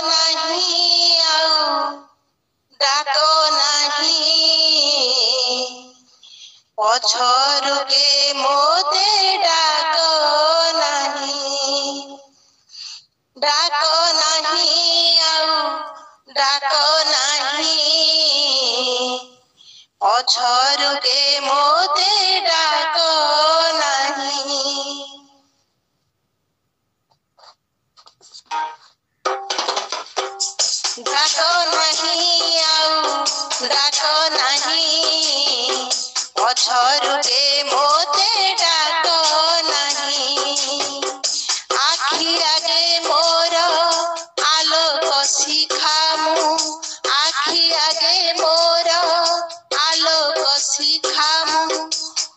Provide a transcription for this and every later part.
नहीं आउ डाक नहीं पछरु के मोते डाक नहीं आउ डाक नहीं पछरु के मोते डाक नहीं डाक नहीं आउ डाक नहीं पछरु के मोते डाक नहीं आखि आगे मोर आलोक शिखामु आखि आगे मोर आलोक शिखामु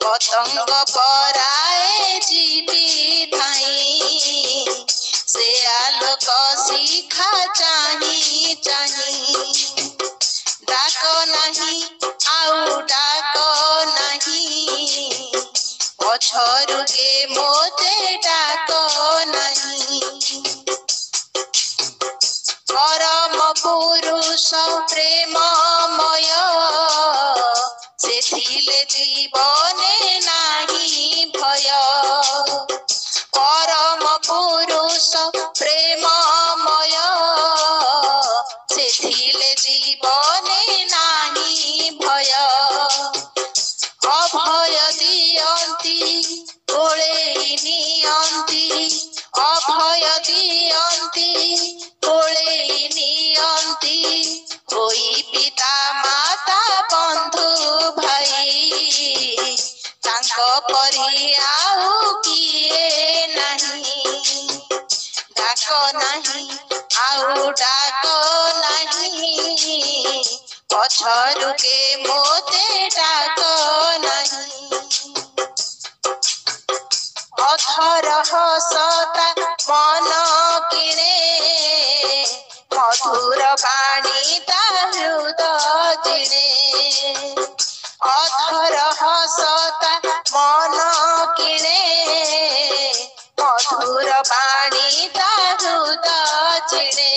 पतंग पराए जीवी थाई से आलोक शिखा चाही चाही डाक नहीं आउ डाक नहीं पछरु के मोते डाक नहीं परम पुरुष प्रेममय सेथिले जीवने नाही भय परम पुरुष प्रेममय सेथिले जीवने नाही भय अभय दियंती कोळे नियंती अभय दियंती कोळे नियंती होई पिता माता बंधु भाई तांको परि आउ किए नहीं डाक नहीं आउ डाक नहीं पछरु के मोते डाक नहीं अथर हसता मन किणे मधुर बाणी ता हृदय जिणे अथर हसता मन किणे मधुर बाणी ता हृदय जिणे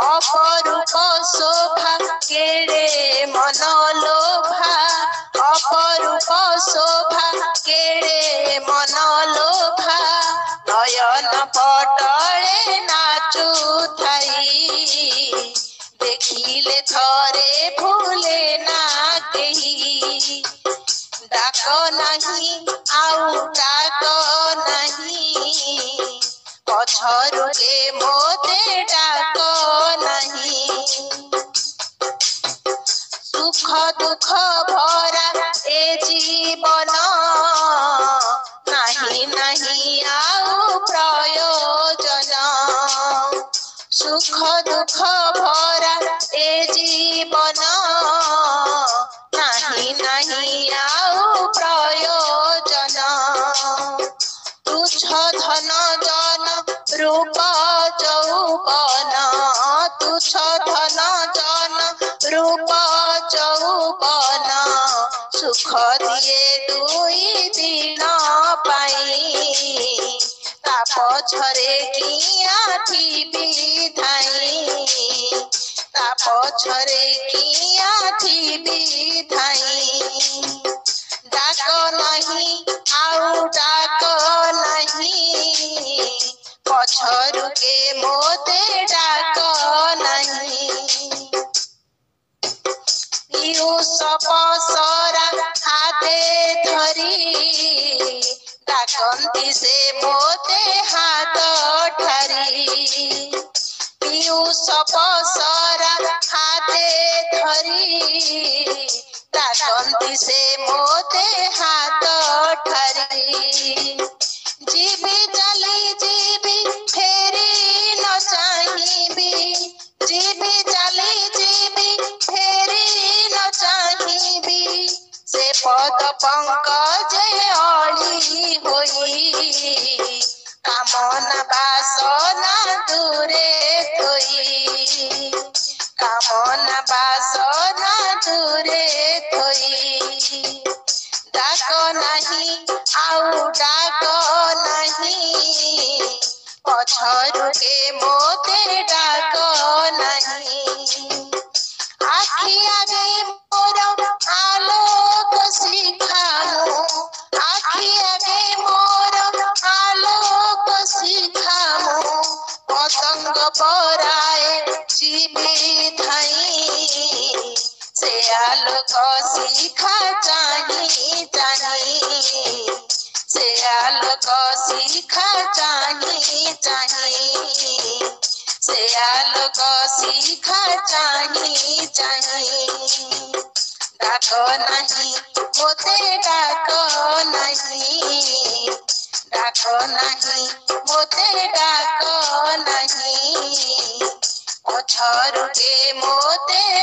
अपरूप शोभा केड़े मन लोभा अपरूप शोभा केड़े मन लोभा नयन पटले नाचु थाई देखिले थरे भूले ना केही डाक नहीं आउ डाक नहीं पछरु के मोते डाक नहीं सुख दुख भरा ए जीवन नहीं नहीं आउ प्रयोजन सुख दुख भरा ए जीवन नहीं नहीं आउ प्रयोजन तुच्छ धन जन रूप चौवन तुच्छ धन जन रूप चौवन सुख दिए दुई दिन पाई ता पछरे किया थी धाई ता पछरे किया थी धाई डाक नहीं आउ डाक नहीं पछरु के मोते डाक नहीं पियूष पसरा हाथे धरी डाकंती से मोते हाथ ठारी पियूष पसरा हाथे धरी डाकंती से मोते हाथ ठारी जीवी चली जीवी फेरी न चाहिबी जीवी चली जीवी फेरी न चाहिबी से पद पंकज अली होई कामना बासना दूरे थोई कामना बासना दूरे थोई डाक नहीं आउ डाक नहीं पछरु के मोते जीवी धाई से आलोक शिखा चाही चाही से आलोक शिखा चाही चाही से आलोक शिखा चाही चाही डाको नहीं मोते डाको नहीं डाको नहीं मोते डाको नहीं छोड़ के मोते